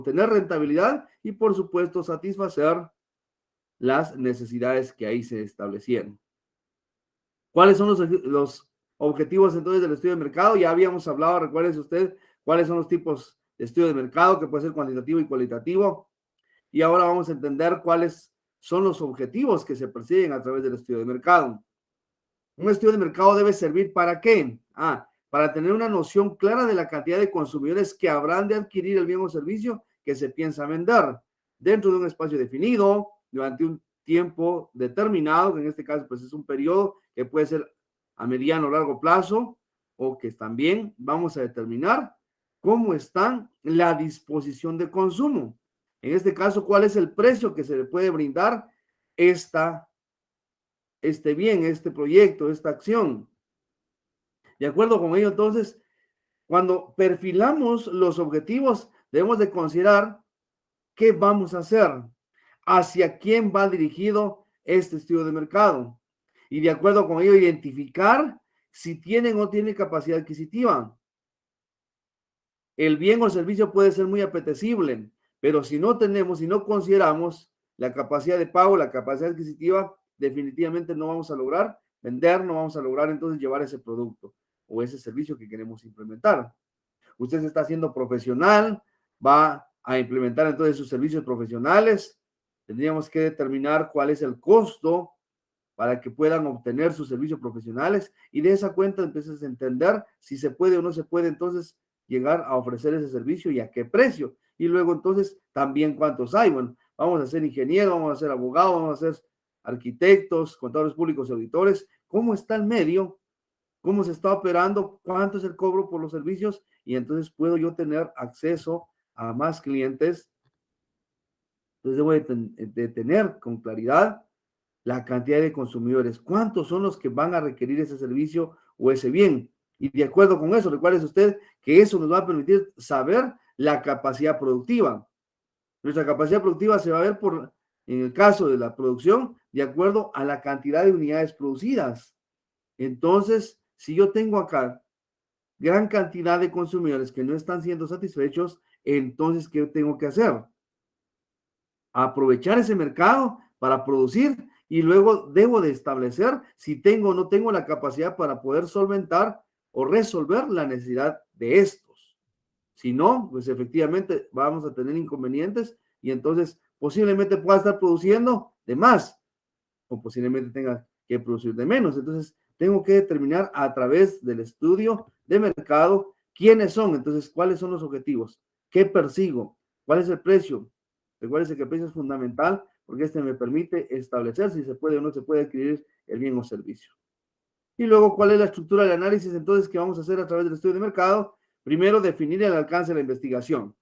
obtener rentabilidad y, por supuesto, satisfacer las necesidades que ahí se establecieron. ¿Cuáles son los objetivos entonces del estudio de mercado? Ya habíamos hablado, recuérdese usted, cuáles son los tipos de estudio de mercado, que puede ser cuantitativo y cualitativo. Y ahora vamos a entender cuáles son los objetivos que se persiguen a través del estudio de mercado. Un estudio de mercado debe servir ¿para qué? Para tener una noción clara de la cantidad de consumidores que habrán de adquirir el bien o servicio que se piensa vender dentro de un espacio definido, durante un tiempo determinado, que en este caso pues es un periodo que puede ser a mediano o largo plazo, o que también vamos a determinar cómo está la disposición de consumo. En este caso, ¿cuál es el precio que se le puede brindar este bien, este proyecto, esta acción? De acuerdo con ello, entonces, cuando perfilamos los objetivos, debemos de considerar qué vamos a hacer, hacia quién va dirigido este estudio de mercado. Y de acuerdo con ello, identificar si tienen o no tienen capacidad adquisitiva. El bien o servicio puede ser muy apetecible, pero si no tenemos, si no consideramos la capacidad de pago, la capacidad adquisitiva, definitivamente no vamos a lograr vender, no vamos a lograr entonces llevar ese producto o ese servicio que queremos implementar. Usted se está haciendo profesional, va a implementar entonces sus servicios profesionales. Tendríamos que determinar cuál es el costo para que puedan obtener sus servicios profesionales y de esa cuenta empiezas a entender si se puede o no se puede entonces llegar a ofrecer ese servicio y a qué precio. Y luego entonces también cuántos hay. Bueno, vamos a ser ingenieros, vamos a ser abogados, vamos a ser arquitectos, contadores públicos y auditores. ¿Cómo está el medio? ¿Cómo se está operando? ¿Cuánto es el cobro por los servicios? Y entonces puedo yo tener acceso a más clientes. Entonces debo de tener con claridad la cantidad de consumidores, cuántos son los que van a requerir ese servicio o ese bien. Y de acuerdo con eso, recuerde usted que eso nos va a permitir saber la capacidad productiva. Nuestra capacidad productiva se va a ver en el caso de la producción, de acuerdo a la cantidad de unidades producidas. Entonces, si yo tengo acá gran cantidad de consumidores que no están siendo satisfechos, entonces, ¿qué tengo que hacer? Aprovechar ese mercado para producir y luego debo de establecer si tengo o no tengo la capacidad para poder solventar o resolver la necesidad de estos. Si no, pues efectivamente vamos a tener inconvenientes y entonces posiblemente pueda estar produciendo de más o posiblemente tenga que producir de menos. Entonces, tengo que determinar a través del estudio de mercado quiénes son, entonces, cuáles son los objetivos, qué persigo, cuál es el precio. Recuérdense que el precio es fundamental porque este me permite establecer si se puede o no se puede adquirir el bien o servicio. Y luego, ¿cuál es la estructura del análisis entonces que vamos a hacer a través del estudio de mercado? Primero, definir el alcance de la investigación.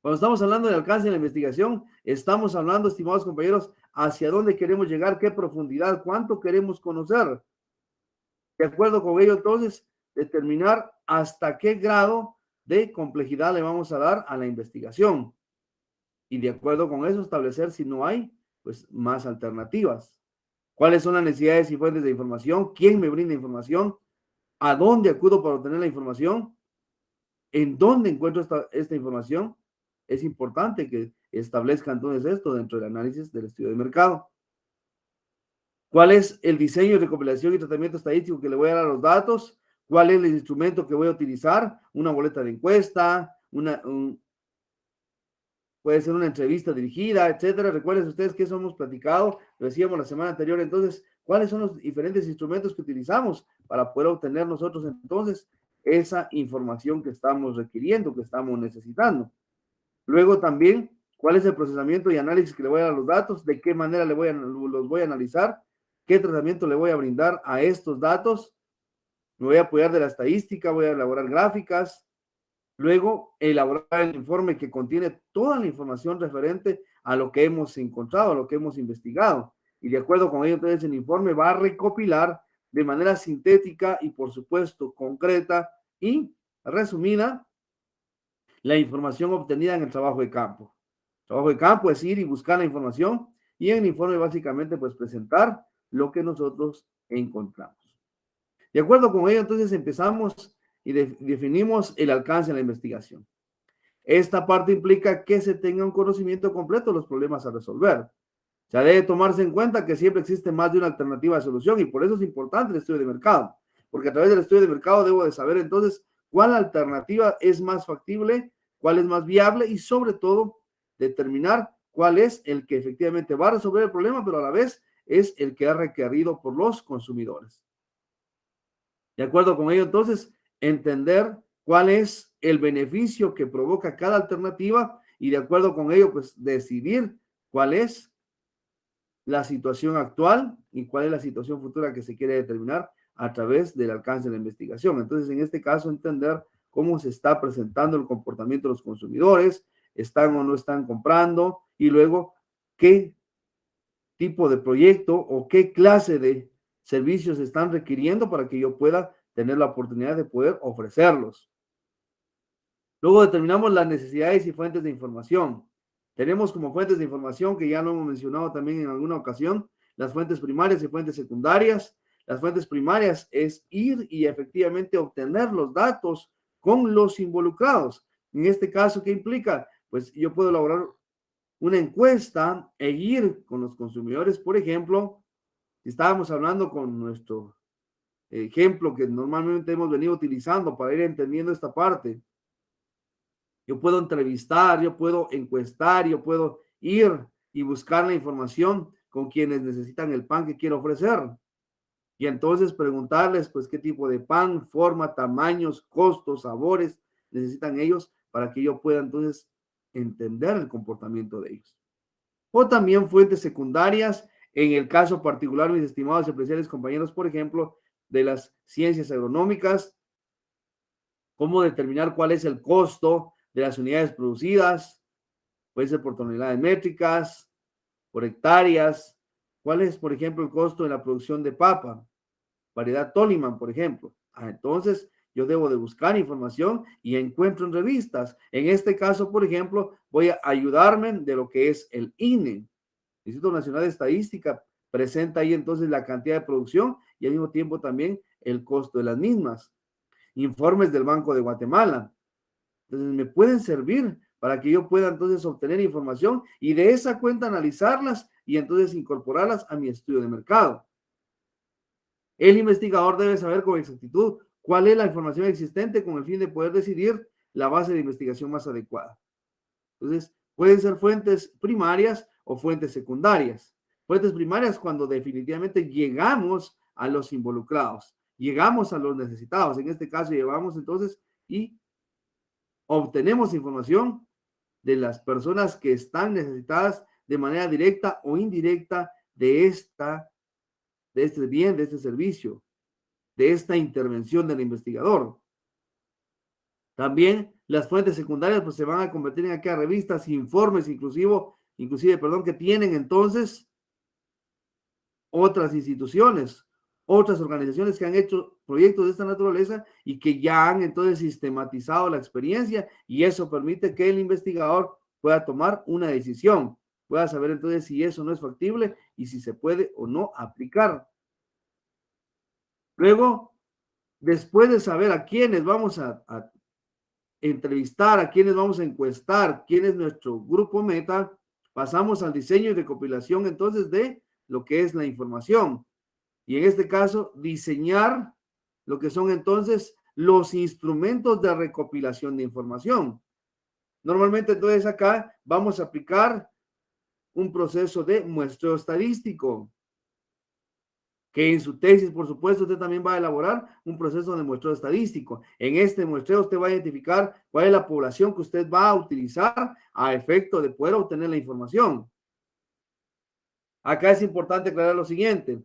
Cuando estamos hablando del alcance de la investigación, estamos hablando, estimados compañeros, hacia dónde queremos llegar, qué profundidad, cuánto queremos conocer. De acuerdo con ello, entonces, determinar hasta qué grado de complejidad le vamos a dar a la investigación. Y de acuerdo con eso, establecer si no hay, pues, más alternativas. ¿Cuáles son las necesidades y fuentes de información? ¿Quién me brinda información? ¿A dónde acudo para obtener la información? ¿En dónde encuentro esta información? Es importante que establezca entonces esto dentro del análisis del estudio de mercado. ¿Cuál es el diseño, recopilación y tratamiento estadístico que le voy a dar a los datos? ¿Cuál es el instrumento que voy a utilizar? Una boleta de encuesta, puede ser una entrevista dirigida, etcétera. Recuerden ustedes que eso hemos platicado, lo decíamos la semana anterior. Entonces, ¿cuáles son los diferentes instrumentos que utilizamos para poder obtener nosotros entonces esa información que estamos requiriendo, que estamos necesitando? Luego también, ¿cuál es el procesamiento y análisis que le voy a dar a los datos? ¿De qué manera los voy a analizar? ¿Qué tratamiento le voy a brindar a estos datos? Me voy a apoyar de la estadística, voy a elaborar gráficas. Luego, elaborar el informe que contiene toda la información referente a lo que hemos encontrado, a lo que hemos investigado. Y de acuerdo con ello, entonces, el informe va a recopilar de manera sintética y, por supuesto, concreta y resumida la información obtenida en el trabajo de campo. El trabajo de campo es ir y buscar la información y en el informe básicamente pues presentar lo que nosotros encontramos. De acuerdo con ello, entonces empezamos y definimos el alcance de la investigación. Esta parte implica que se tenga un conocimiento completo de los problemas a resolver. O sea, debe tomarse en cuenta que siempre existe más de una alternativa de solución y por eso es importante el estudio de mercado, porque a través del estudio de mercado debo de saber entonces cuál alternativa es más factible, cuál es más viable y sobre todo determinar cuál es el que efectivamente va a resolver el problema, pero a la vez es el que es requerido por los consumidores. De acuerdo con ello, entonces, entender cuál es el beneficio que provoca cada alternativa y de acuerdo con ello, pues decidir cuál es la situación actual y cuál es la situación futura que se quiere determinar a través del alcance de la investigación. Entonces, en este caso, entender cómo se está presentando el comportamiento de los consumidores, están o no están comprando y luego qué tipo de proyecto o qué clase de servicios están requiriendo para que yo pueda tener la oportunidad de poder ofrecerlos. Luego determinamos las necesidades y fuentes de información. Tenemos como fuentes de información, que ya lo hemos mencionado también en alguna ocasión, las fuentes primarias y fuentes secundarias. Las fuentes primarias es ir y efectivamente obtener los datos con los involucrados. En este caso, ¿qué implica? Pues yo puedo elaborar una encuesta e ir con los consumidores, por ejemplo, si estábamos hablando con nuestro ejemplo que normalmente hemos venido utilizando para ir entendiendo esta parte. Yo puedo entrevistar, yo puedo encuestar, yo puedo ir y buscar la información con quienes necesitan el pan que quiero ofrecer. Y entonces preguntarles, pues, qué tipo de pan, forma, tamaños, costos, sabores necesitan ellos para que yo pueda entonces entender el comportamiento de ellos. O también fuentes secundarias, en el caso particular, mis estimados y apreciables compañeros, por ejemplo, de las ciencias agronómicas, cómo determinar cuál es el costo de las unidades producidas, puede ser por toneladas métricas, por hectáreas, cuál es, por ejemplo, el costo de la producción de papa, variedad Tolliman, por ejemplo. Entonces, yo debo de buscar información y encuentro en revistas. En este caso, por ejemplo, voy a ayudarme de lo que es el INE, Instituto Nacional de Estadística, presenta ahí entonces la cantidad de producción y al mismo tiempo también el costo de las mismas. Informes del Banco de Guatemala. Entonces, me pueden servir para que yo pueda entonces obtener información y de esa cuenta analizarlas y entonces incorporarlas a mi estudio de mercado. El investigador debe saber con exactitud cuál es la información existente con el fin de poder decidir la base de investigación más adecuada. Entonces, pueden ser fuentes primarias o fuentes secundarias. Fuentes primarias cuando definitivamente llegamos a los involucrados, llegamos a los necesitados. En este caso, llevamos entonces y obtenemos información de las personas que están necesitadas de manera directa o indirecta de este bien, de este servicio, de esta intervención del investigador. También las fuentes secundarias pues se van a convertir en aquellas revistas, informes, inclusive, que tienen entonces otras instituciones, otras organizaciones que han hecho proyectos de esta naturaleza y que ya han entonces sistematizado la experiencia y eso permite que el investigador pueda tomar una decisión, pueda saber entonces si eso no es factible y si se puede o no aplicar. Luego, después de saber a quiénes vamos a entrevistar, a quienes vamos a encuestar, quién es nuestro grupo meta, pasamos al diseño y recopilación entonces de lo que es la información. Y en este caso, diseñar lo que son entonces los instrumentos de recopilación de información. Normalmente entonces acá vamos a aplicar un proceso de muestreo estadístico, que en su tesis, por supuesto, usted también va a elaborar un proceso de muestreo estadístico. En este muestreo usted va a identificar cuál es la población que usted va a utilizar a efecto de poder obtener la información. Acá es importante aclarar lo siguiente.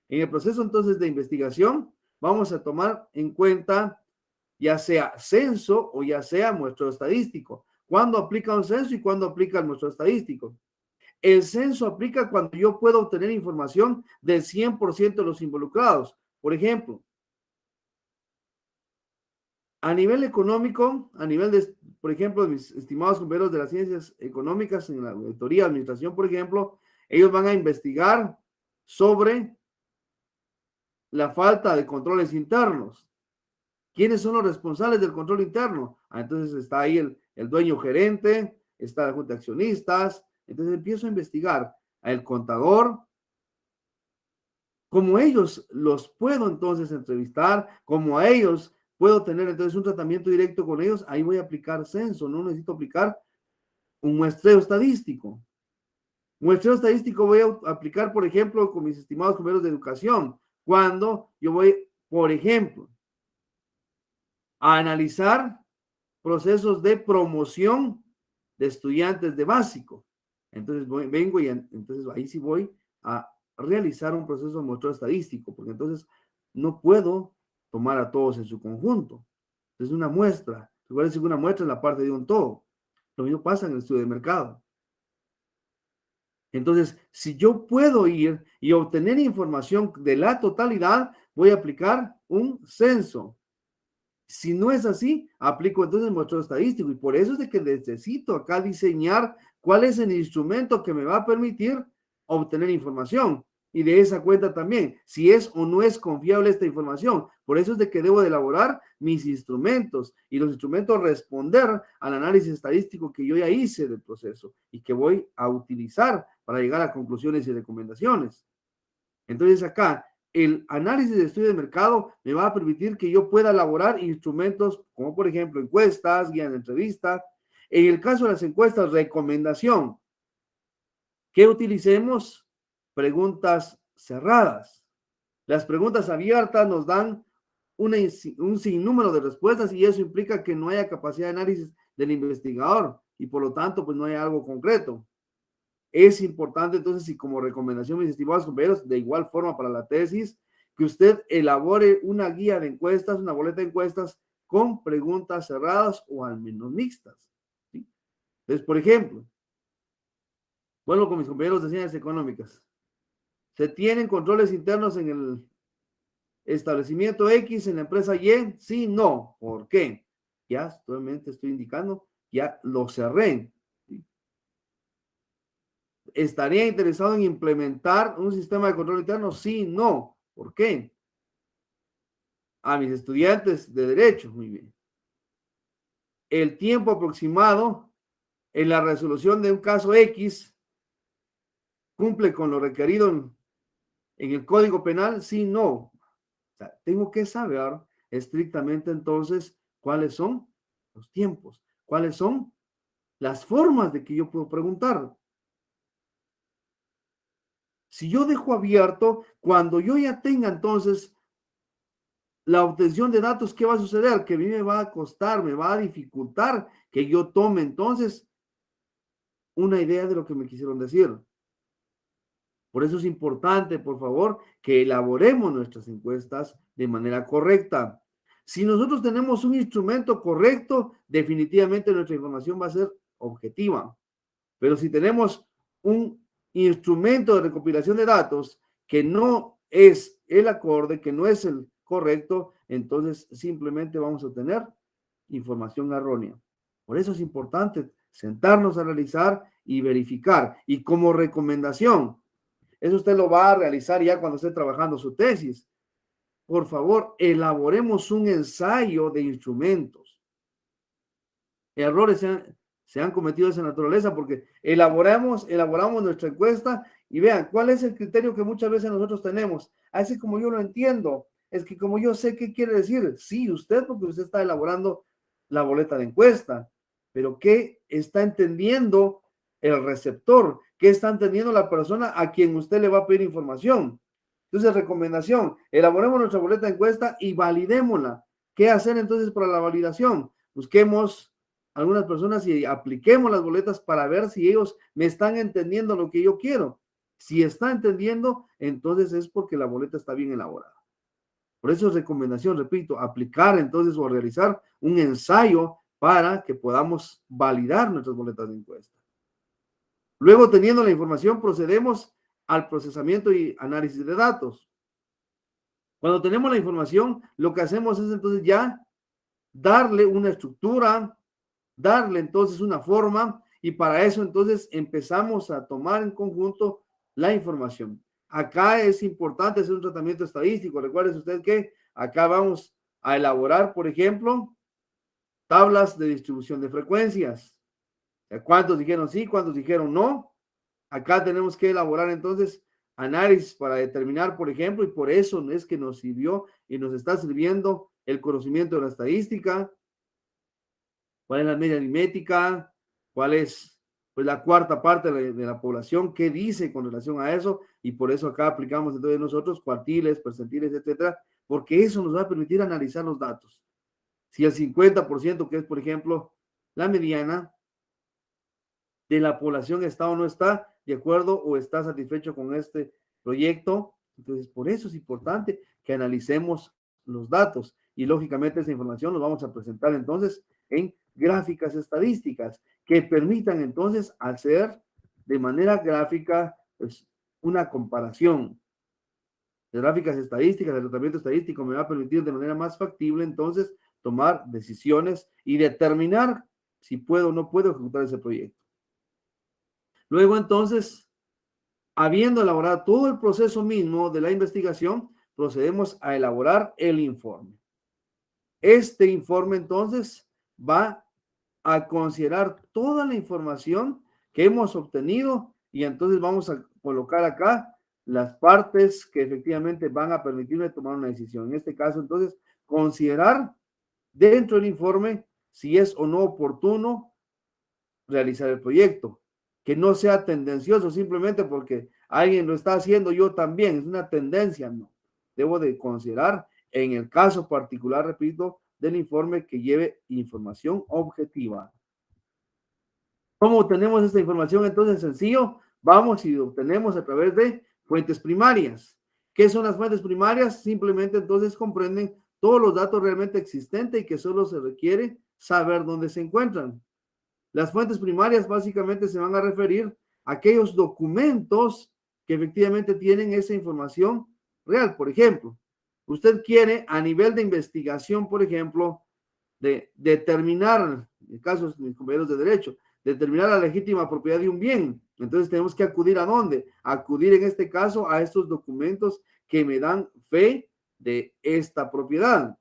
En el proceso entonces de investigación, vamos a tomar en cuenta ya sea censo o ya sea muestreo estadístico. ¿Cuándo aplica un censo y cuándo aplica el muestreo estadístico? El censo aplica cuando yo puedo obtener información del 100% de los involucrados. Por ejemplo, a nivel económico, a nivel de, por ejemplo, mis estimados compañeros de las ciencias económicas en la auditoría, administración, por ejemplo, ellos van a investigar sobre la falta de controles internos. ¿Quiénes son los responsables del control interno? Entonces está ahí el dueño gerente, está la junta de accionistas. Entonces empiezo a investigar al contador, como ellos los puedo entonces entrevistar, como a ellos puedo tener entonces un tratamiento directo con ellos, ahí voy a aplicar censo, no necesito aplicar un muestreo estadístico. Muestreo estadístico voy a aplicar, por ejemplo, con mis estimados compañeros de educación, cuando yo voy, por ejemplo, a analizar procesos de promoción de estudiantes de básico. Entonces vengo y entonces ahí sí voy a realizar un proceso de muestreo estadístico, porque entonces no puedo tomar a todos en su conjunto. Es una muestra. Recuerden que una muestra es la parte de un todo. Lo mismo pasa en el estudio de mercado. Entonces, si yo puedo ir y obtener información de la totalidad, voy a aplicar un censo. Si no es así, aplico entonces el muestreo estadístico. Y por eso es de que necesito acá diseñar cuál es el instrumento que me va a permitir obtener información. Y de esa cuenta también, si es o no es confiable esta información. Por eso es de que debo de elaborar mis instrumentos y los instrumentos responder al análisis estadístico que yo ya hice del proceso y que voy a utilizar para llegar a conclusiones y recomendaciones. Entonces acá, el análisis de estudio de mercado me va a permitir que yo pueda elaborar instrumentos como por ejemplo encuestas, guías de entrevista. En el caso de las encuestas, recomendación, que utilicemos preguntas cerradas. Las preguntas abiertas nos dan un sinnúmero de respuestas y eso implica que no haya capacidad de análisis del investigador y por lo tanto pues no hay algo concreto. Es importante entonces, y como recomendación, mis estimados compañeros, de igual forma para la tesis, que usted elabore una guía de encuestas, una boleta de encuestas con preguntas cerradas o al menos mixtas. ¿Sí? Entonces, por ejemplo, vuelvo con mis compañeros de ciencias económicas. ¿Se tienen controles internos en el establecimiento X, en la empresa Y? Sí, no. ¿Por qué? Ya solamente estoy indicando, ya lo cerré. ¿Estaría interesado en implementar un sistema de control interno? Sí, no. ¿Por qué? A mis estudiantes de derecho, muy bien. El tiempo aproximado en la resolución de un caso X cumple con lo requerido en el Código Penal, sí, no. O sea, tengo que saber estrictamente entonces cuáles son los tiempos, cuáles son las formas de que yo puedo preguntar. Si yo dejo abierto, cuando yo ya tenga entonces la obtención de datos, ¿qué va a suceder? Que a mí me va a costar, me va a dificultar que yo tome entonces una idea de lo que me quisieron decir. Por eso es importante, por favor, que elaboremos nuestras encuestas de manera correcta. Si nosotros tenemos un instrumento correcto, definitivamente nuestra información va a ser objetiva. Pero si tenemos un instrumento de recopilación de datos que no es el acorde, que no es el correcto, entonces simplemente vamos a obtener información errónea. Por eso es importante sentarnos a realizar y verificar. Y como recomendación, eso usted lo va a realizar ya cuando esté trabajando su tesis. Por favor, elaboremos un ensayo de instrumentos. Errores se han cometido de esa naturaleza porque elaboramos nuestra encuesta y vean cuál es el criterio que muchas veces nosotros tenemos. Así como yo lo entiendo, es que como yo sé qué quiere decir, sí, usted, porque usted está elaborando la boleta de encuesta, pero ¿qué está entendiendo el receptor? ¿Qué está entendiendo la persona a quien usted le va a pedir información? Entonces, recomendación, elaboremos nuestra boleta de encuesta y validémosla. ¿Qué hacer entonces para la validación? Busquemos algunas personas y apliquemos las boletas para ver si ellos me están entendiendo lo que yo quiero. Si está entendiendo, entonces es porque la boleta está bien elaborada. Por eso es recomendación, repito, aplicar entonces o realizar un ensayo para que podamos validar nuestras boletas de encuesta. Luego, teniendo la información, procedemos al procesamiento y análisis de datos. Cuando tenemos la información, lo que hacemos es entonces ya darle una estructura, darle entonces una forma y para eso entonces empezamos a tomar en conjunto la información. Acá es importante hacer un tratamiento estadístico. Recuerde usted que acá vamos a elaborar, por ejemplo, tablas de distribución de frecuencias. ¿Cuántos dijeron sí? ¿Cuántos dijeron no? Acá tenemos que elaborar entonces análisis para determinar, por ejemplo, y por eso es que nos sirvió y nos está sirviendo el conocimiento de la estadística, cuál es la media aritmética, cuál es pues la cuarta parte de la población, qué dice con relación a eso, y por eso acá aplicamos entonces nosotros cuartiles, percentiles, etcétera, porque eso nos va a permitir analizar los datos. Si el 50%, que es por ejemplo la mediana de la población, está o no está de acuerdo o está satisfecho con este proyecto, entonces por eso es importante que analicemos los datos y lógicamente esa información nos vamos a presentar entonces en gráficas estadísticas que permitan entonces hacer de manera gráfica pues, una comparación. Las gráficas estadísticas, el tratamiento estadístico me va a permitir de manera más factible entonces tomar decisiones y determinar si puedo o no puedo ejecutar ese proyecto. Luego entonces, habiendo elaborado todo el proceso mismo de la investigación, procedemos a elaborar el informe. Este informe entonces va a considerar toda la información que hemos obtenido y entonces vamos a colocar acá las partes que efectivamente van a permitirme tomar una decisión. En este caso, entonces, considerar dentro del informe si es o no oportuno realizar el proyecto, que no sea tendencioso simplemente porque alguien lo está haciendo, yo también, es una tendencia, no. Debo de considerar en el caso particular, repito, del informe que lleve información objetiva. ¿Cómo obtenemos esta información? Entonces, sencillo, vamos y obtenemos a través de fuentes primarias. ¿Qué son las fuentes primarias? Simplemente entonces comprenden todos los datos realmente existentes y que solo se requiere saber dónde se encuentran. Las fuentes primarias básicamente se van a referir a aquellos documentos que efectivamente tienen esa información real. Por ejemplo, usted quiere a nivel de investigación, por ejemplo, de determinar, en casos de mis compañeros de derecho, determinar la legítima propiedad de un bien. Entonces tenemos que acudir a dónde? Acudir en este caso a estos documentos que me dan fe de esta propiedad.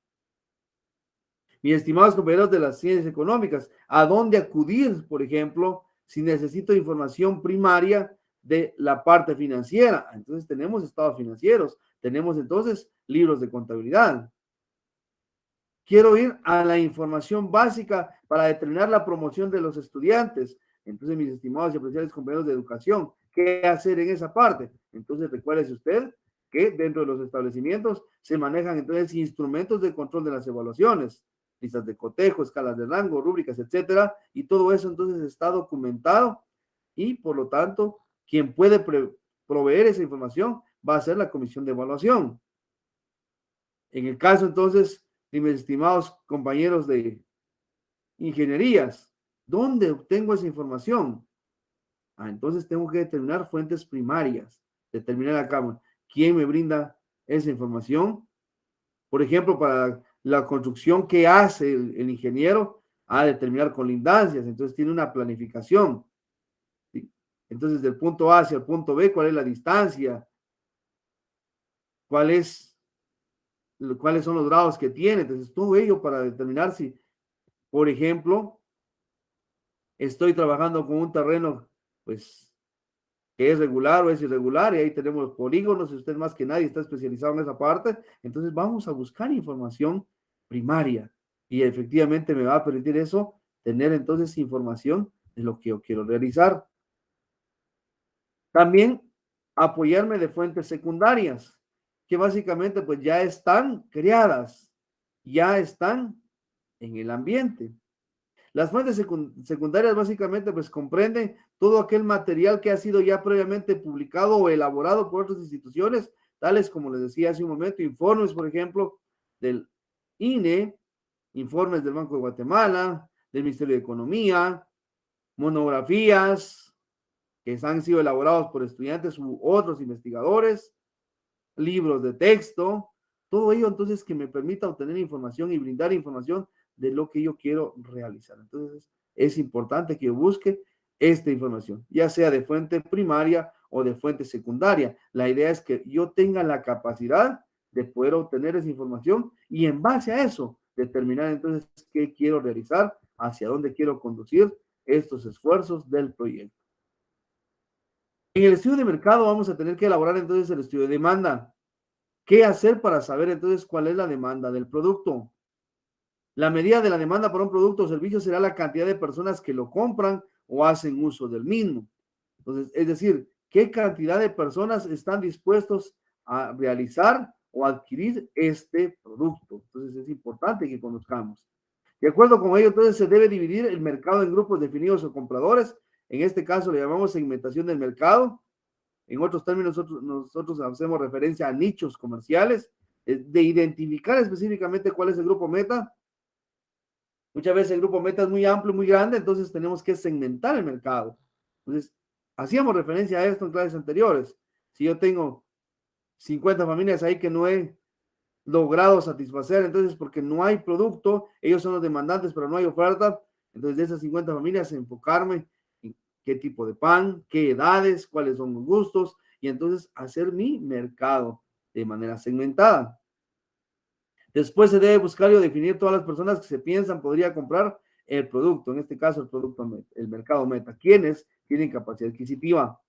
Mis estimados compañeros de las ciencias económicas, ¿a dónde acudir, por ejemplo, si necesito información primaria de la parte financiera? Entonces tenemos estados financieros, tenemos entonces libros de contabilidad. Quiero ir a la información básica para determinar la promoción de los estudiantes. Entonces, mis estimados y apreciados compañeros de educación, ¿qué hacer en esa parte? Entonces, recuérdese usted que dentro de los establecimientos se manejan entonces instrumentos de control de las evaluaciones, listas de cotejo, escalas de rango, rúbricas, etcétera, y todo eso entonces está documentado y por lo tanto, quien puede proveer esa información va a ser la comisión de evaluación. En el caso entonces y mis estimados compañeros de ingenierías, ¿dónde obtengo esa información? Entonces tengo que determinar fuentes primarias, determinar acá quién me brinda esa información. Por ejemplo, para la construcción que hace el ingeniero, a determinar colindancias, entonces tiene una planificación. ¿Sí? Entonces, del punto A hacia el punto B, ¿cuál es la distancia? ¿Cuáles son los grados que tiene? Entonces, todo ello para determinar si, por ejemplo, estoy trabajando con un terreno, pues, que es regular o es irregular, y ahí tenemos los polígonos, y usted más que nadie está especializado en esa parte, entonces vamos a buscar información primaria, y efectivamente me va a permitir eso, tener entonces información de lo que yo quiero realizar. También apoyarme de fuentes secundarias, que básicamente pues ya están creadas, ya están en el ambiente. Las fuentes secundarias básicamente pues comprenden todo aquel material que ha sido ya previamente publicado o elaborado por otras instituciones, tales como les decía hace un momento, informes, por ejemplo, del INE, informes del Banco de Guatemala, del Ministerio de Economía, monografías que han sido elaborados por estudiantes u otros investigadores, libros de texto, todo ello entonces que me permita obtener información y brindar información de lo que yo quiero realizar. Entonces, es importante que yo busque esta información, ya sea de fuente primaria o de fuente secundaria. La idea es que yo tenga la capacidad de poder obtener esa información y en base a eso determinar entonces qué quiero realizar, hacia dónde quiero conducir estos esfuerzos del proyecto. En el estudio de mercado vamos a tener que elaborar entonces el estudio de demanda. ¿Qué hacer para saber entonces cuál es la demanda del producto? La medida de la demanda para un producto o servicio será la cantidad de personas que lo compran o hacen uso del mismo. Entonces, es decir, ¿qué cantidad de personas están dispuestos a realizar o adquirir este producto? Entonces, es importante que conozcamos. De acuerdo con ello, entonces se debe dividir el mercado en grupos definidos o compradores. En este caso le llamamos segmentación del mercado. En otros términos, nosotros hacemos referencia a nichos comerciales, de identificar específicamente cuál es el grupo meta. Muchas veces el grupo meta es muy amplio, muy grande, entonces tenemos que segmentar el mercado. Entonces, hacíamos referencia a esto en clases anteriores. Si yo tengo 50 familias ahí que no he logrado satisfacer, entonces porque no hay producto, ellos son los demandantes, pero no hay oferta, entonces de esas 50 familias enfocarme en qué tipo de pan, qué edades, cuáles son los gustos, y entonces hacer mi mercado de manera segmentada. Después se debe buscar y definir todas las personas que se piensan podría comprar el producto, en este caso el producto meta, el mercado meta. ¿Quiénes tienen capacidad adquisitiva?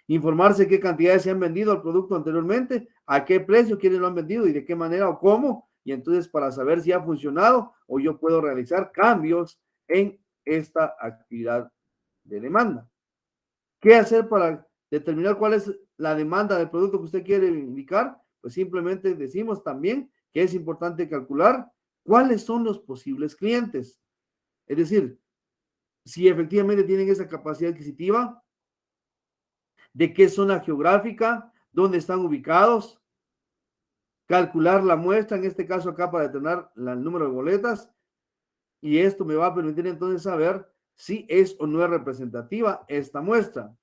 Informarse qué cantidades se han vendido al producto anteriormente, a qué precio, quiénes lo han vendido y de qué manera o cómo, y entonces para saber si ha funcionado o yo puedo realizar cambios en esta actividad de demanda. ¿Qué hacer para determinar cuál es la demanda del producto que usted quiere indicar? Pues simplemente decimos también que es importante calcular cuáles son los posibles clientes. Es decir, si efectivamente tienen esa capacidad adquisitiva, de qué zona geográfica, dónde están ubicados, calcular la muestra, en este caso acá para determinar el número de boletas, y esto me va a permitir entonces saber si es o no es representativa esta muestra.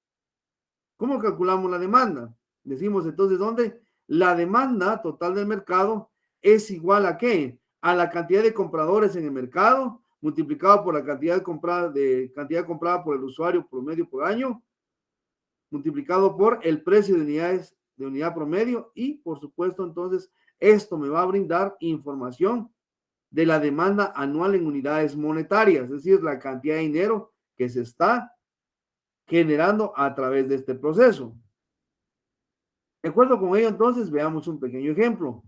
¿Cómo calculamos la demanda? Decimos entonces, ¿dónde? La demanda total del mercado es igual a ¿qué? A la cantidad de compradores en el mercado multiplicado por la cantidad comprada por el usuario promedio por año, multiplicado por el precio de unidades de unidad promedio y, por supuesto, entonces, esto me va a brindar información de la demanda anual en unidades monetarias, es decir, la cantidad de dinero que se está generando a través de este proceso. De acuerdo con ello, entonces, veamos un pequeño ejemplo.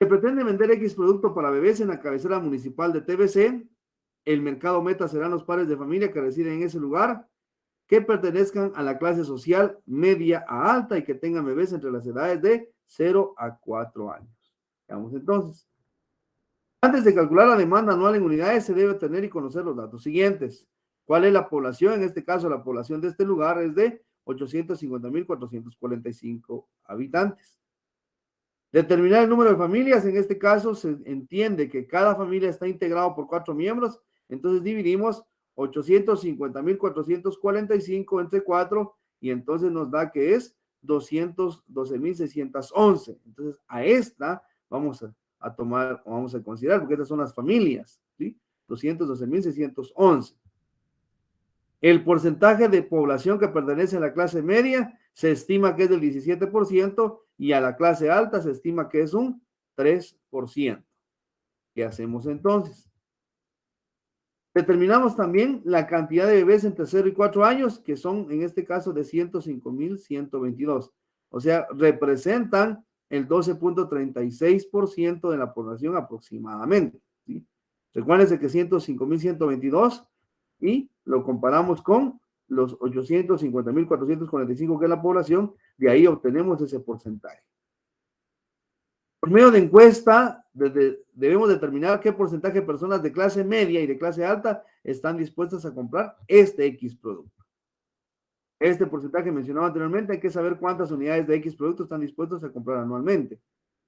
Se pretende vender X producto para bebés en la cabecera municipal de TBC. El mercado meta serán los padres de familia que residen en ese lugar, que pertenezcan a la clase social media a alta y que tengan bebés entre las edades de 0 a 4 años. Veamos entonces. Antes de calcular la demanda anual en unidades, se debe tener y conocer los datos siguientes. ¿Cuál es la población? En este caso, la población de este lugar es de 850,445 habitantes. Determinar el número de familias, en este caso se entiende que cada familia está integrado por 4 miembros, entonces dividimos 850,445 entre 4 y entonces nos da que es 212,611. Entonces a esta vamos a tomar, vamos a considerar, porque estas son las familias, ¿sí? 212,611. El porcentaje de población que pertenece a la clase media se estima que es del 17% y a la clase alta se estima que es un 3%. ¿Qué hacemos entonces? Determinamos también la cantidad de bebés entre 0 y 4 años, que son en este caso de 105,122. O sea, representan el 12,36% de la población aproximadamente, ¿sí? Recuérdense que 105,122 y lo comparamos con los 850,445 que es la población, de ahí obtenemos ese porcentaje. Por medio de encuesta, debemos determinar qué porcentaje de personas de clase media y de clase alta están dispuestas a comprar este X producto. Este porcentaje mencionado anteriormente, hay que saber cuántas unidades de X productos están dispuestos a comprar anualmente.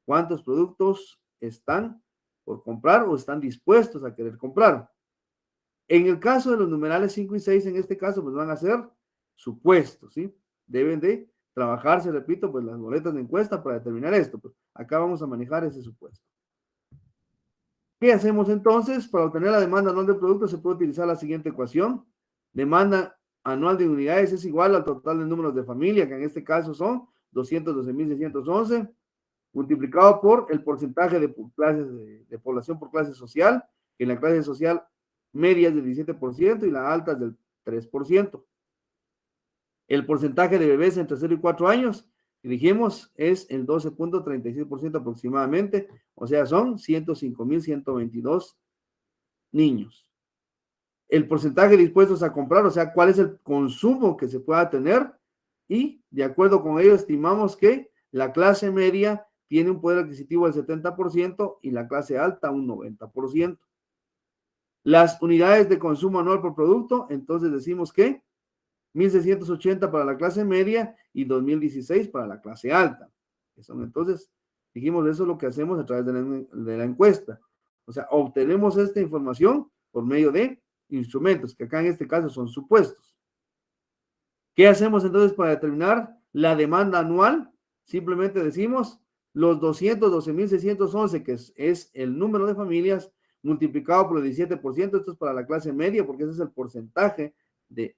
¿Cuántos productos están por comprar o están dispuestos a querer comprar? En el caso de los numerales 5 y 6, en este caso, pues van a ser supuestos, ¿sí? Deben de trabajarse, repito, pues las boletas de encuesta para determinar esto. Pues acá vamos a manejar ese supuesto. ¿Qué hacemos entonces? Para obtener la demanda anual del producto se puede utilizar la siguiente ecuación. Demanda anual de unidades es igual al total de números de familia, que en este caso son 212,611, multiplicado por el porcentaje de clases de población por clase social, que en la clase social media es del 17% y la alta es del 3%. El porcentaje de bebés entre 0 y 4 años, que dijimos, es el 12.36% aproximadamente, o sea, son 105.122 niños. El porcentaje dispuestos a comprar, o sea, cuál es el consumo que se pueda tener, y de acuerdo con ello estimamos que la clase media tiene un poder adquisitivo del 70% y la clase alta un 90%. Las unidades de consumo anual por producto, entonces decimos que 1.680 para la clase media y 2.016 para la clase alta. Entonces, dijimos, eso es lo que hacemos a través de la encuesta. O sea, obtenemos esta información por medio de instrumentos, que acá en este caso son supuestos. ¿Qué hacemos entonces para determinar la demanda anual? Simplemente decimos los 212.611, que es el número de familias, multiplicado por el 17%, esto es para la clase media, porque ese es el porcentaje de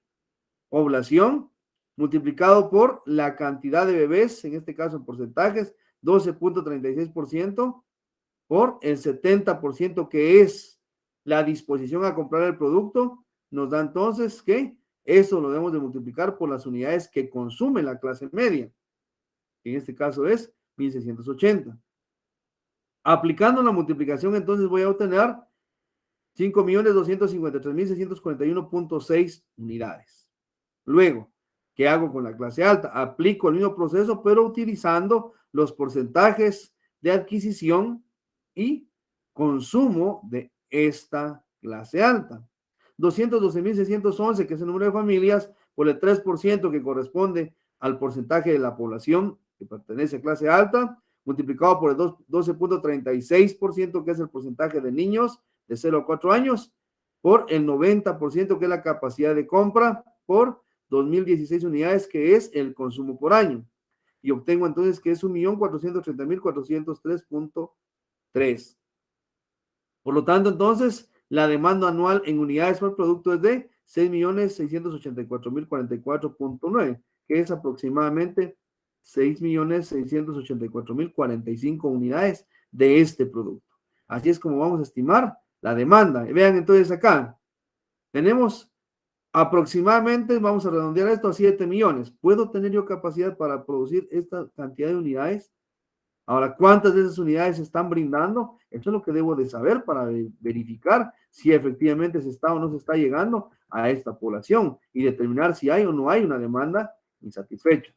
población, multiplicado por la cantidad de bebés, en este caso en porcentajes, 12.36%, por el 70% que es la disposición a comprar el producto, nos da entonces que eso lo debemos de multiplicar por las unidades que consume la clase media, que en este caso es 1.680. Aplicando la multiplicación, entonces voy a obtener 5.253.641.6 unidades. Luego, ¿qué hago con la clase alta? Aplico el mismo proceso, pero utilizando los porcentajes de adquisición y consumo de esta clase alta. 212.611, que es el número de familias, por el 3% que corresponde al porcentaje de la población que pertenece a clase alta, multiplicado por el 12.36%, que es el porcentaje de niños de 0 a 4 años, por el 90%, que es la capacidad de compra, por 2.016 unidades, que es el consumo por año. Y obtengo entonces que es 1.430.403.3. Por lo tanto, entonces, la demanda anual en unidades por producto es de 6.684.044.9, que es aproximadamente 6.684.045 unidades de este producto. Así es como vamos a estimar la demanda. Vean entonces acá, tenemos aproximadamente, vamos a redondear esto a 7 millones. ¿Puedo tener yo capacidad para producir esta cantidad de unidades? Ahora, ¿cuántas de esas unidades se están brindando? Eso es lo que debo de saber para verificar si efectivamente se está o no se está llegando a esta población y determinar si hay o no hay una demanda insatisfecha.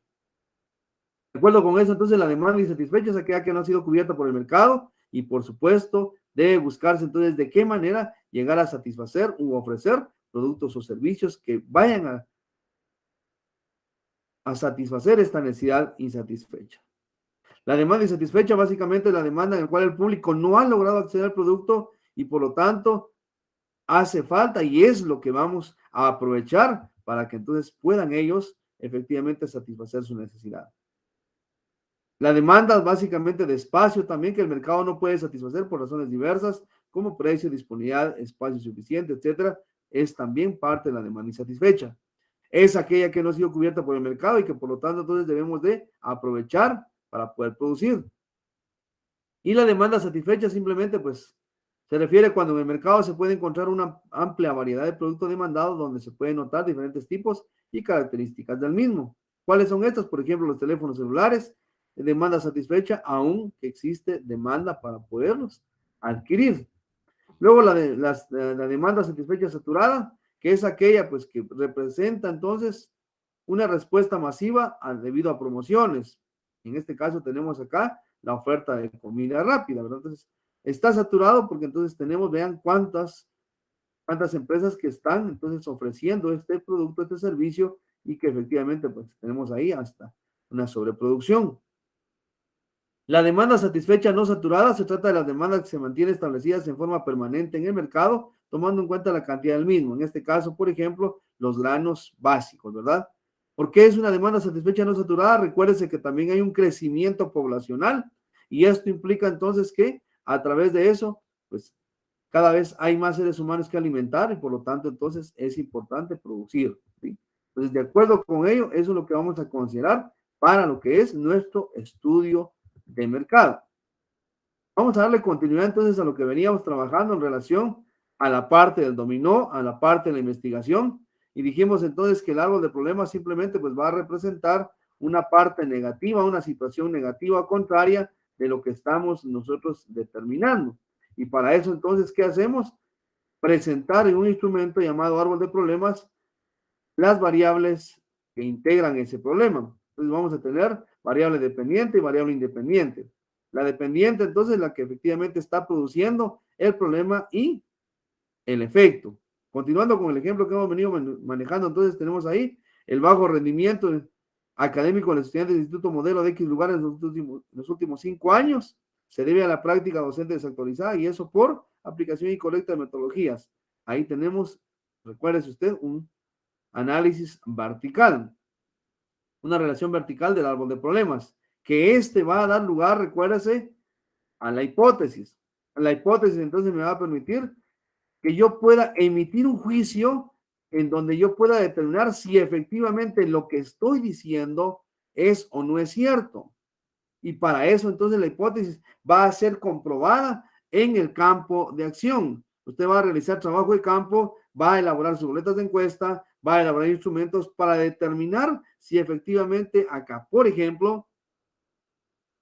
De acuerdo con eso, entonces la demanda insatisfecha es aquella que no ha sido cubierta por el mercado y, por supuesto, debe buscarse entonces de qué manera llegar a satisfacer u ofrecer productos o servicios que vayan a satisfacer esta necesidad insatisfecha. La demanda insatisfecha básicamente es la demanda en la cual el público no ha logrado acceder al producto y por lo tanto hace falta y es lo que vamos a aprovechar para que entonces puedan ellos efectivamente satisfacer su necesidad. La demanda básicamente de espacio también que el mercado no puede satisfacer por razones diversas como precio, disponibilidad, espacio suficiente, etcétera, es también parte de la demanda insatisfecha. Es aquella que no ha sido cubierta por el mercado y que por lo tanto entonces debemos de aprovechar para poder producir. Y la demanda satisfecha simplemente pues se refiere cuando en el mercado se puede encontrar una amplia variedad de productos demandados donde se pueden notar diferentes tipos y características del mismo. ¿Cuáles son estas? Por ejemplo, los teléfonos celulares, demanda satisfecha, aún que existe demanda para poderlos adquirir. Luego la demanda satisfecha saturada, que es aquella pues que representa entonces una respuesta masiva debido a promociones. En este caso tenemos acá la oferta de comida rápida, ¿verdad? Entonces, está saturado porque entonces tenemos, vean cuántas empresas que están entonces ofreciendo este producto, este servicio y que efectivamente pues tenemos ahí hasta una sobreproducción. La demanda satisfecha no saturada se trata de las demandas que se mantienen establecidas en forma permanente en el mercado, tomando en cuenta la cantidad del mismo. En este caso, por ejemplo, los granos básicos, ¿verdad? ¿Por qué es una demanda satisfecha no saturada? Recuérdese que también hay un crecimiento poblacional y esto implica entonces que a través de eso, pues cada vez hay más seres humanos que alimentar y por lo tanto entonces es importante producir, ¿sí? Entonces, de acuerdo con ello, eso es lo que vamos a considerar para lo que es nuestro estudio de mercado. Vamos a darle continuidad entonces a lo que veníamos trabajando en relación a la parte del dominó, a la parte de la investigación, y dijimos entonces que el árbol de problemas simplemente pues va a representar una parte negativa, una situación negativa contraria de lo que estamos nosotros determinando. Y para eso entonces, ¿qué hacemos? Presentar en un instrumento llamado árbol de problemas las variables que integran ese problema. Entonces vamos a tener variable dependiente y variable independiente. La dependiente, entonces, la que efectivamente está produciendo el problema y el efecto. Continuando con el ejemplo que hemos venido manejando, entonces tenemos ahí el bajo rendimiento académico de los estudiantes del Instituto Modelo de X lugares en los últimos 5 años se debe a la práctica docente desactualizada y eso por aplicación incorrecta de metodologías. Ahí tenemos, recuérdese usted, un análisis vertical, una relación vertical del árbol de problemas, que este va a dar lugar, recuérdese, a la hipótesis. La hipótesis entonces me va a permitir que yo pueda emitir un juicio en donde yo pueda determinar si efectivamente lo que estoy diciendo es o no es cierto. Y para eso entonces la hipótesis va a ser comprobada en el campo de acción. Usted va a realizar trabajo de campo, va a elaborar sus boletas de encuesta, va a elaborar instrumentos para determinar si efectivamente acá, por ejemplo,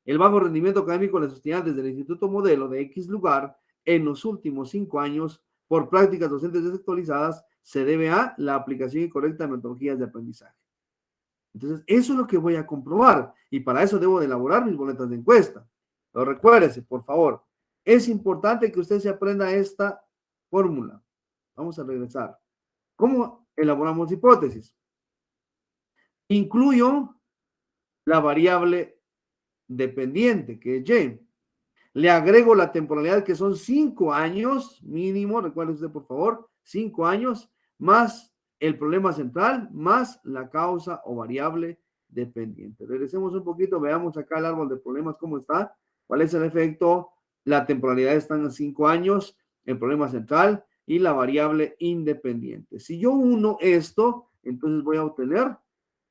el bajo rendimiento académico de los estudiantes del Instituto Modelo de X lugar en los últimos 5 años por prácticas docentes desactualizadas se debe a la aplicación incorrecta de metodologías de aprendizaje. Entonces, eso es lo que voy a comprobar y para eso debo de elaborar mis boletas de encuesta. Pero recuérdese, por favor, es importante que usted se aprenda esta fórmula. Vamos a regresar. ¿Cómo elaboramos hipótesis? Incluyo la variable dependiente, que es Y. Le agrego la temporalidad, que son 5 años mínimo, recuerde usted, por favor, 5 años, más el problema central, más la causa o variable dependiente. Regresemos un poquito, veamos acá el árbol de problemas, cómo está, cuál es el efecto, la temporalidad están en 5 años, el problema central y la variable independiente. Si yo uno esto, entonces voy a obtener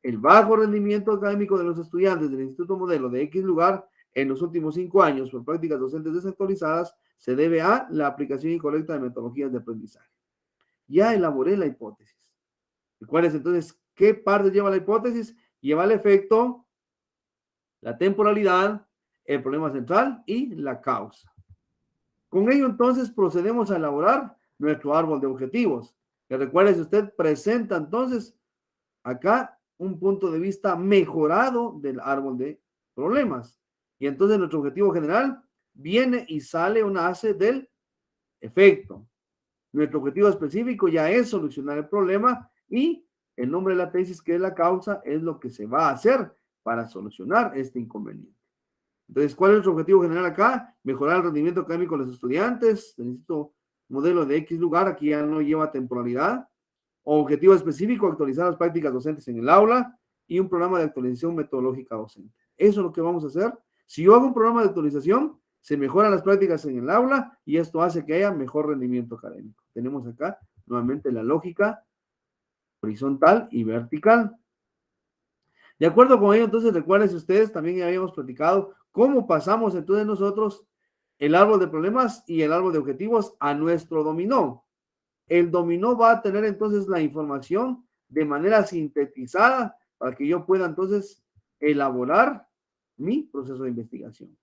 el bajo rendimiento académico de los estudiantes del Instituto Modelo de X lugar en los últimos 5 años por prácticas docentes desactualizadas se debe a la aplicación incorrecta de metodologías de aprendizaje. Ya elaboré la hipótesis. ¿Y cuál es entonces? ¿Qué parte lleva la hipótesis? Lleva el efecto, la temporalidad, el problema central y la causa. Con ello entonces procedemos a elaborar nuestro árbol de objetivos. Que recuerde, si usted presenta entonces acá un punto de vista mejorado del árbol de problemas. Y entonces nuestro objetivo general viene y sale o nace del efecto. Nuestro objetivo específico ya es solucionar el problema y el nombre de la tesis, que es la causa, es lo que se va a hacer para solucionar este inconveniente. Entonces, ¿cuál es nuestro objetivo general acá? Mejorar el rendimiento académico de los estudiantes. Necesito modelo de X lugar, aquí ya no lleva temporalidad. Objetivo específico, actualizar las prácticas docentes en el aula y un programa de actualización metodológica docente. Eso es lo que vamos a hacer. Si yo hago un programa de actualización, se mejoran las prácticas en el aula y esto hace que haya mejor rendimiento académico. Tenemos acá nuevamente la lógica horizontal y vertical. De acuerdo con ello, entonces, recuerden ustedes, también ya habíamos platicado cómo pasamos entonces nosotros el árbol de problemas y el árbol de objetivos a nuestro dominó. El dominó va a tener entonces la información de manera sintetizada para que yo pueda entonces elaborar mi proceso de investigación.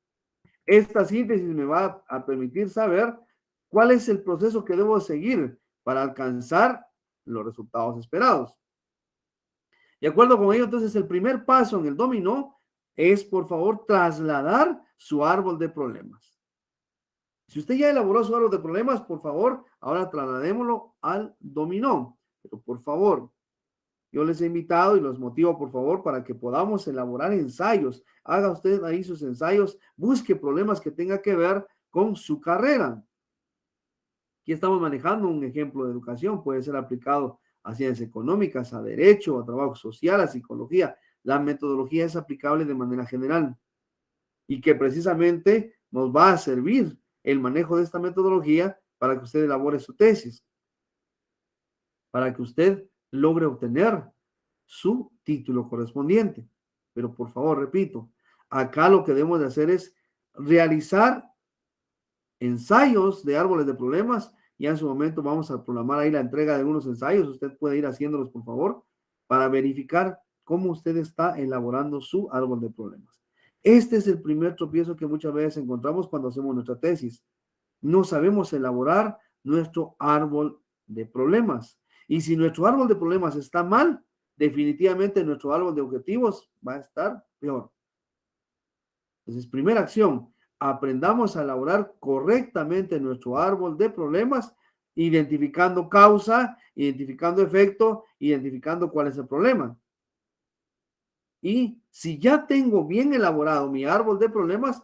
Esta síntesis me va a permitir saber cuál es el proceso que debo seguir para alcanzar los resultados esperados. De acuerdo con ello, entonces el primer paso en el dominó es, por favor, trasladar su árbol de problemas. Si usted ya elaboró su árbol de problemas, por favor, ahora trasladémoslo al dominó. Pero por favor, yo les he invitado y los motivo, por favor, para que podamos elaborar ensayos. Haga usted ahí sus ensayos, busque problemas que tenga que ver con su carrera. Aquí estamos manejando un ejemplo de educación, puede ser aplicado a ciencias económicas, a derecho, a trabajo social, a psicología. La metodología es aplicable de manera general y que precisamente nos va a servir el manejo de esta metodología para que usted elabore su tesis, para que usted logre obtener su título correspondiente. Pero por favor, repito, acá lo que debemos de hacer es realizar ensayos de árboles de problemas. Ya en su momento vamos a programar ahí la entrega de algunos ensayos. Usted puede ir haciéndolos, por favor, para verificar cómo usted está elaborando su árbol de problemas. Este es el primer tropiezo que muchas veces encontramos cuando hacemos nuestra tesis. No sabemos elaborar nuestro árbol de problemas. Y si nuestro árbol de problemas está mal, definitivamente nuestro árbol de objetivos va a estar peor. Entonces, primera acción, aprendamos a elaborar correctamente nuestro árbol de problemas, identificando causa, identificando efecto, identificando cuál es el problema. Y si ya tengo bien elaborado mi árbol de problemas,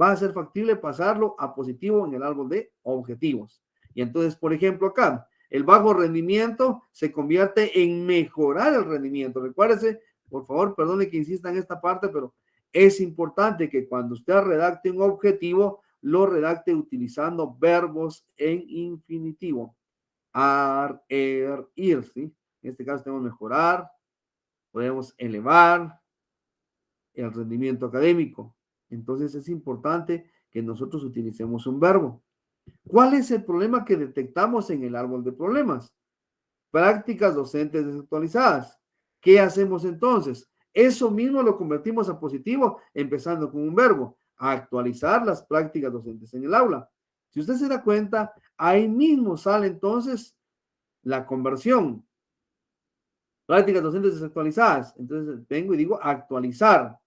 va a ser factible pasarlo a positivo en el árbol de objetivos. Y entonces, por ejemplo, acá, el bajo rendimiento se convierte en mejorar el rendimiento. Recuérdese, por favor, perdone que insista en esta parte, pero es importante que cuando usted redacte un objetivo, lo redacte utilizando verbos en infinitivo. Ir, ¿sí? En este caso tenemos mejorar, podemos elevar el rendimiento académico. Entonces es importante que nosotros utilicemos un verbo. ¿Cuál es el problema que detectamos en el árbol de problemas? Prácticas docentes desactualizadas. ¿Qué hacemos entonces? Eso mismo lo convertimos a positivo, empezando con un verbo, actualizar las prácticas docentes en el aula. Si usted se da cuenta, ahí mismo sale entonces la conversión. Prácticas docentes desactualizadas. Entonces vengo y digo actualizar.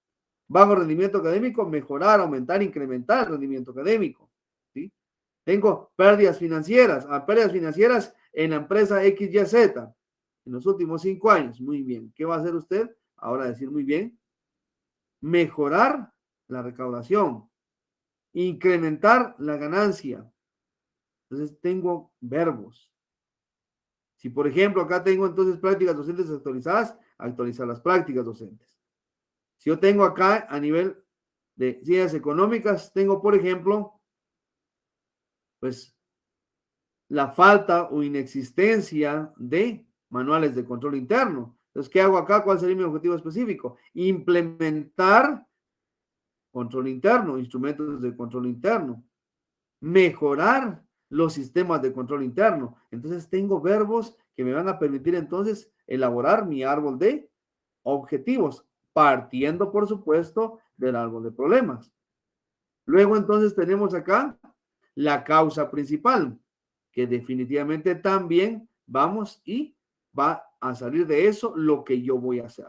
Bajo rendimiento académico, mejorar, aumentar, incrementar el rendimiento académico. ¿Sí? Tengo pérdidas financieras. Pérdidas financieras en la empresa XYZ en los últimos 5 años. Muy bien. ¿Qué va a hacer usted? Ahora decir muy bien. Mejorar la recaudación. Incrementar la ganancia. Entonces tengo verbos. Si por ejemplo acá tengo entonces prácticas docentes actualizadas, actualizar las prácticas docentes. Si yo tengo acá a nivel de ciencias económicas, tengo por ejemplo, pues la falta o inexistencia de manuales de control interno. Entonces, ¿qué hago acá? ¿Cuál sería mi objetivo específico? Implementar control interno, instrumentos de control interno, mejorar los sistemas de control interno. Entonces, tengo verbos que me van a permitir entonces elaborar mi árbol de objetivos, partiendo, por supuesto, del árbol de problemas. Luego, entonces, tenemos acá la causa principal, que definitivamente también vamos y va a salir de eso lo que yo voy a hacer.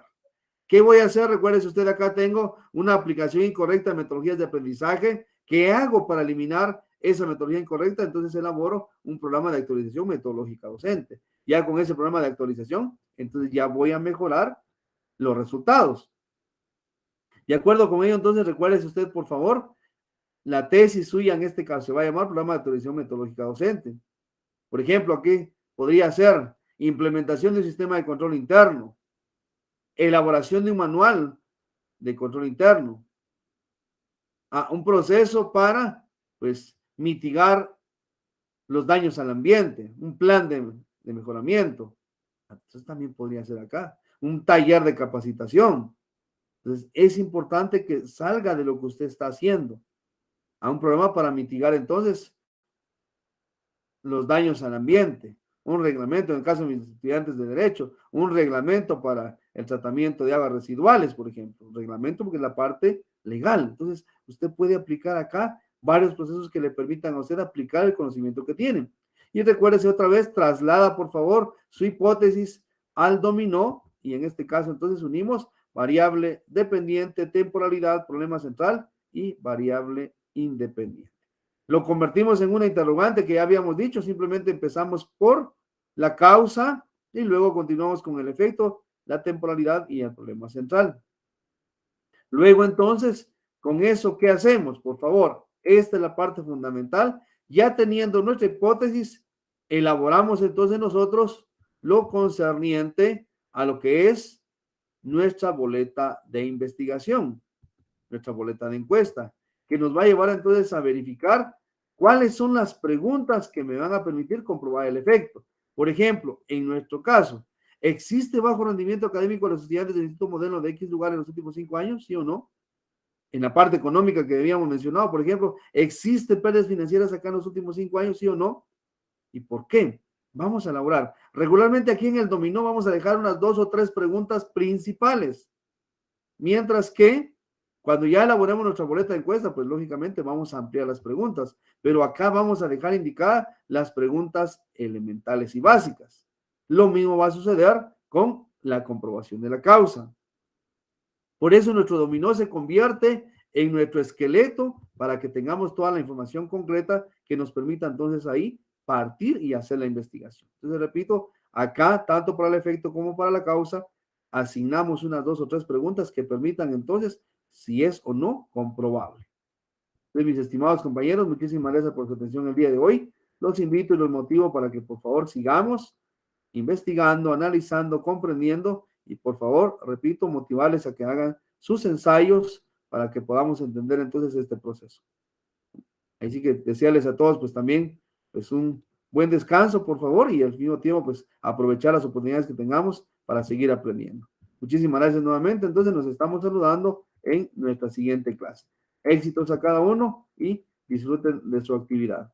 ¿Qué voy a hacer? Recuerde, si usted acá tengo una aplicación incorrecta de metodologías de aprendizaje, ¿qué hago para eliminar esa metodología incorrecta? Entonces elaboro un programa de actualización metodológica docente. Ya con ese programa de actualización, entonces ya voy a mejorar los resultados. De acuerdo con ello, entonces recuerde usted, por favor, la tesis suya en este caso se va a llamar programa de actualización metodológica docente. Por ejemplo, aquí podría ser implementación de un sistema de control interno, elaboración de un manual de control interno, un proceso para, pues, mitigar los daños al ambiente, un plan de mejoramiento. Entonces también podría ser acá, un taller de capacitación. Entonces es importante que salga de lo que usted está haciendo a un programa para mitigar entonces los daños al ambiente, un reglamento, en el caso de mis estudiantes de derecho, un reglamento para el tratamiento de aguas residuales, por ejemplo, un reglamento porque es la parte legal. Entonces, usted puede aplicar acá varios procesos que le permitan a usted aplicar el conocimiento que tiene. Y recuérdese otra vez, traslada por favor su hipótesis al dominó y en este caso entonces unimos variable dependiente, temporalidad, problema central y variable independiente. Lo convertimos en una interrogante que ya habíamos dicho, simplemente empezamos por la causa y luego continuamos con el efecto, la temporalidad y el problema central. Luego entonces, con eso, ¿qué hacemos? Por favor, esta es la parte fundamental. Ya teniendo nuestra hipótesis, elaboramos entonces nosotros lo concerniente a lo que es nuestra boleta de investigación, nuestra boleta de encuesta, que nos va a llevar entonces a verificar cuáles son las preguntas que me van a permitir comprobar el efecto. Por ejemplo, en nuestro caso, ¿existe bajo rendimiento académico de los estudiantes del Instituto Moderno de X lugar en los últimos 5 años? ¿Sí o no? En la parte económica que habíamos mencionado, por ejemplo, ¿existen pérdidas financieras acá en los últimos 5 años, sí o no? ¿Y por qué? Vamos a elaborar. Regularmente aquí en el dominó vamos a dejar unas 2 o 3 preguntas principales. Mientras que cuando ya elaboremos nuestra boleta de encuesta, pues lógicamente vamos a ampliar las preguntas. Pero acá vamos a dejar indicadas las preguntas elementales y básicas. Lo mismo va a suceder con la comprobación de la causa. Por eso nuestro dominó se convierte en nuestro esqueleto para que tengamos toda la información concreta que nos permita entonces ahí partir y hacer la investigación. Entonces, repito, acá, tanto para el efecto como para la causa, asignamos unas 2 o 3 preguntas que permitan entonces si es o no comprobable. Entonces, mis estimados compañeros, muchísimas gracias por su atención el día de hoy. Los invito y los motivo para que por favor sigamos investigando, analizando, comprendiendo y por favor, repito, motivarles a que hagan sus ensayos para que podamos entender entonces este proceso. Así que desearles a todos pues también pues un buen descanso, por favor, y al mismo tiempo pues aprovechar las oportunidades que tengamos para seguir aprendiendo. Muchísimas gracias nuevamente. Entonces nos estamos saludando en nuestra siguiente clase. Éxitos a cada uno y disfruten de su actividad.